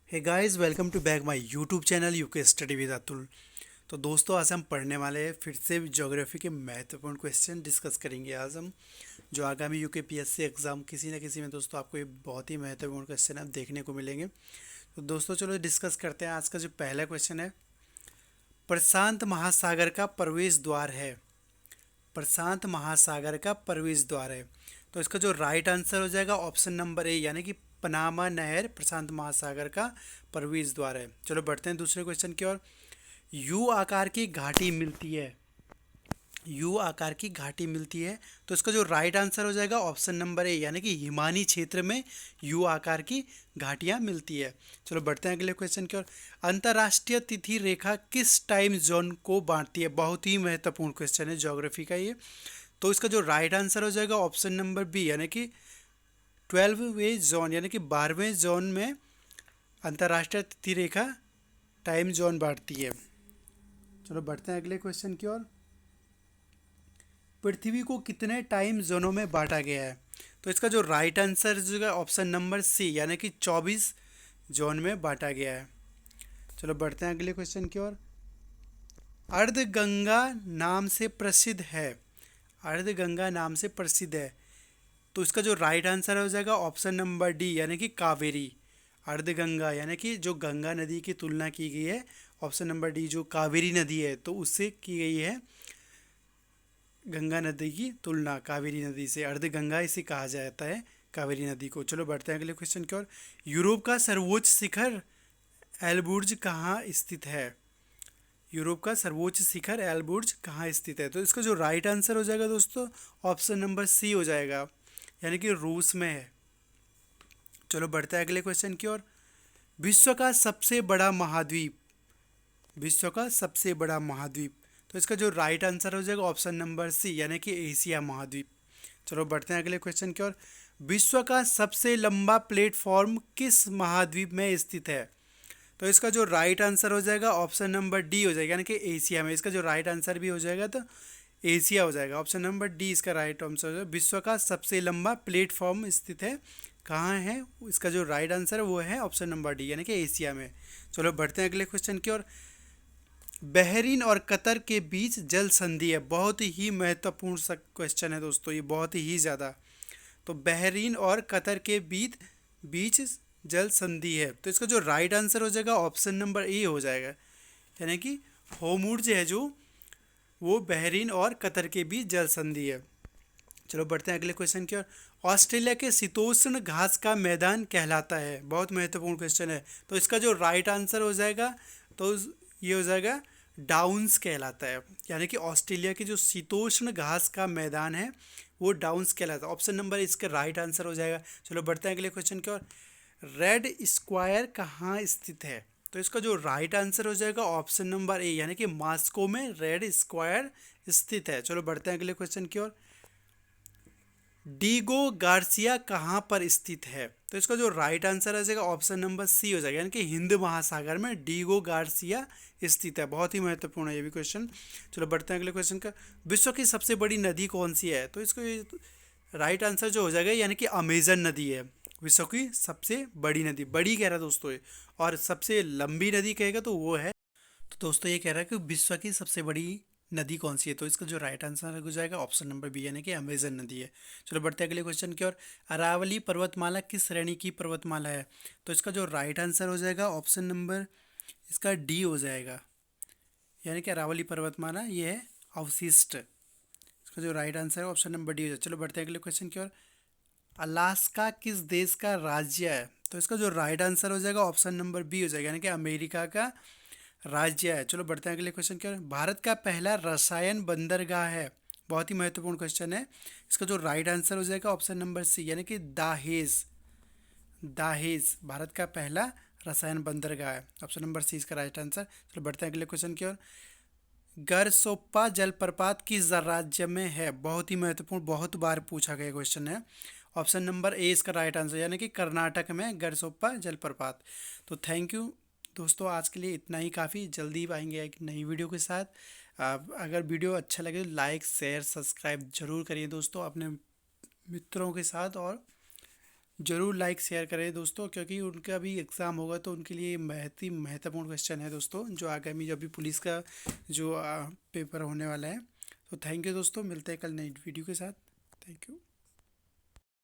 Hey guys, welcome to back my YouTube channel UK study with Atul. तो दोस्तों, आज हम पढ़ने वाले हैं फिर से ज्योग्राफी के महत्वपूर्ण क्वेश्चन डिस्कस करेंगे। आज हम जो आगामी यूके पीएससी एग्ज़ाम किसी ना किसी में दोस्तों आपको ये बहुत ही महत्वपूर्ण क्वेश्चन आप देखने को मिलेंगे। तो दोस्तों चलो डिस्कस करते हैं। आज का जो पहला क्वेश्चन है, प्रशांत महासागर का प्रवेश द्वार है। प्रशांत महासागर का प्रवेश द्वार है। तो इसका जो राइट आंसर हो जाएगा ऑप्शन नंबर ए, यानी कि पनामा नहर प्रशांत महासागर का प्रवेश द्वार है। चलो बढ़ते हैं दूसरे क्वेश्चन की ओर। यू आकार की घाटी मिलती है। यू आकार की घाटी मिलती है। तो इसका जो राइट आंसर हो जाएगा ऑप्शन नंबर ए, यानी कि हिमानी क्षेत्र में यू आकार की घाटियां मिलती है। चलो बढ़ते हैं अगले क्वेश्चन की ओर। अंतर्राष्ट्रीय तिथि रेखा किस टाइम जोन को बांटती है? बहुत ही महत्वपूर्ण क्वेश्चन है ज्योग्राफी का ये। तो इसका जो राइट आंसर हो जाएगा ऑप्शन नंबर बी, यानी कि 12वें जोन, यानी कि 12वें जोन में अंतर्राष्ट्रीय तिथि रेखा टाइम जोन बांटती है। चलो बढ़ते हैं अगले क्वेश्चन की ओर। पृथ्वी को कितने टाइम जोनों में बांटा गया है? तो इसका जो राइट आंसर जो है ऑप्शन नंबर सी, यानी कि 24 जोन में बांटा गया है। चलो बढ़ते हैं अगले क्वेश्चन की ओर। अर्धगंगा नाम से प्रसिद्ध है। अर्धगंगा नाम से प्रसिद्ध है। तो इसका जो राइट आंसर हो जाएगा ऑप्शन नंबर डी, यानी कि कावेरी। अर्धगंगा यानी कि जो गंगा नदी की तुलना की गई है, ऑप्शन नंबर डी जो कावेरी नदी है तो उससे की गई है। गंगा नदी की तुलना कावेरी नदी से, अर्धगंगा इसे कहा जाता है कावेरी नदी को। चलो बढ़ते हैं अगले क्वेश्चन की ओर। यूरोप का सर्वोच्च शिखर एल्ब्रुज कहाँ स्थित है? यूरोप का सर्वोच्च शिखर एल्ब्रुज कहाँ स्थित है? तो इसका जो राइट आंसर हो जाएगा दोस्तों ऑप्शन नंबर सी हो जाएगा, यानी कि रूस में है। चलो बढ़ते हैं अगले क्वेश्चन की ओर। विश्व का सबसे बड़ा महाद्वीप। विश्व का सबसे बड़ा महाद्वीप। तो इसका जो राइट आंसर हो जाएगा ऑप्शन नंबर सी, यानी कि एशिया महाद्वीप। चलो बढ़ते हैं अगले क्वेश्चन की ओर। विश्व का सबसे लंबा प्लेटफॉर्म किस महाद्वीप में स्थित है? तो इसका जो राइट आंसर हो जाएगा ऑप्शन नंबर डी हो जाएगा, यानी कि एशिया में। इसका जो राइट आंसर भी हो जाएगा तो एशिया हो जाएगा। ऑप्शन नंबर डी इसका राइट आंसर हो जाएगा। विश्व का सबसे लंबा प्लेटफॉर्म स्थित है कहाँ है? इसका जो राइट आंसर है वो है ऑप्शन नंबर डी, यानी कि एशिया में। चलो बढ़ते हैं अगले क्वेश्चन की ओर। बहरीन और कतर के बीच जल संधि है। बहुत ही महत्वपूर्ण सा क्वेश्चन है दोस्तों, ये बहुत ही ज़्यादा। तो बहरीन और कतर के बीच बीच जल संधि है। तो इसका जो राइट आंसर हो जाएगा ऑप्शन नंबर ए हो जाएगा, यानी कि होर्मुज़ है जो, वो बहरीन और कतर के बीच जल संधि है। चलो बढ़ते हैं अगले क्वेश्चन की ओर। ऑस्ट्रेलिया के शीतोष्ण घास का मैदान कहलाता है। बहुत महत्वपूर्ण क्वेश्चन है। तो इसका जो राइट आंसर हो जाएगा तो ये हो जाएगा डाउन्स कहलाता है, यानी कि ऑस्ट्रेलिया के जो शीतोष्ण घास का मैदान है वो डाउन्स कहलाता है। ऑप्शन नंबर इसका राइट आंसर हो जाएगा। चलो बढ़ते हैं अगले क्वेश्चन की ओर। रेड स्क्वायर कहाँ स्थित है? तो इसका जो राइट आंसर हो जाएगा ऑप्शन नंबर ए, यानी कि मॉस्को में रेड स्क्वायर स्थित है। चलो बढ़ते हैं अगले क्वेश्चन की ओर। डीगो गार्सिया कहाँ पर स्थित है? तो इसका जो राइट आंसर आ जाएगा ऑप्शन नंबर सी हो जाएगा, यानी कि हिंद महासागर में डीगो गार्सिया स्थित है। बहुत ही महत्वपूर्ण है ये भी क्वेश्चन। चलो बढ़ते हैं अगले क्वेश्चन का। विश्व की सबसे बड़ी नदी कौन सी है? तो इसको राइट आंसर जो हो जाएगा, यानी कि अमेजन नदी है विश्व की सबसे बड़ी नदी। बड़ी कह रहा है दोस्तों ये, और सबसे लंबी नदी कहेगा तो वो है। तो दोस्तों ये कह रहा है कि विश्व की सबसे बड़ी नदी कौन सी है? तो इसका जो राइट आंसर हो जाएगा ऑप्शन नंबर बी, यानी कि अमेजन नदी है। चलो बढ़ते हैं अगले क्वेश्चन की ओर। अरावली पर्वतमाला किस श्रेणी की पर्वतमाला है? तो इसका जो राइट आंसर हो जाएगा ऑप्शन नंबर इसका डी हो जाएगा, यानी कि अरावली पर्वतमाला ये है अवशिष्ट। इसका जो राइट आंसर है ऑप्शन नंबर डी हो जाएगा। चलो बढ़ते हैं अगले क्वेश्चन की ओर। अलास्का किस देश का राज्य है? तो इसका जो राइट आंसर हो जाएगा ऑप्शन नंबर बी हो जाएगा, यानी कि अमेरिका का राज्य है। चलो बढ़ते हैं अगले क्वेश्चन की ओर। भारत का पहला रसायन बंदरगाह है। बहुत ही महत्वपूर्ण क्वेश्चन है। इसका जो राइट आंसर हो जाएगा ऑप्शन नंबर सी, यानी कि दाहेज। दाहेज भारत का पहला रसायन बंदरगाह है। ऑप्शन नंबर सी इसका राइट आंसर। चलो बढ़ते हैं अगले क्वेश्चन की ओर। गरसोप्पा जलप्रपात किस राज्य में है? बहुत ही महत्वपूर्ण, बहुत बार पूछा गया क्वेश्चन है। ऑप्शन नंबर ए इसका राइट आंसर, यानी कि कर्नाटक में गरसोप्पा जलप्रपात। तो थैंक यू दोस्तों, आज के लिए इतना ही काफ़ी। जल्दी आएंगे एक नई वीडियो के साथ। अगर वीडियो अच्छा लगे तो लाइक शेयर सब्सक्राइब जरूर करिए दोस्तों अपने मित्रों के साथ, और ज़रूर लाइक शेयर करें दोस्तों, क्योंकि उनका भी एग्ज़ाम होगा तो उनके लिए बहुत ही महत्वपूर्ण क्वेश्चन है दोस्तों, जो आगामी जो अभी पुलिस का जो पेपर होने वाला है। तो थैंक यू दोस्तों, मिलते हैं कल नई वीडियो के साथ। Thank you.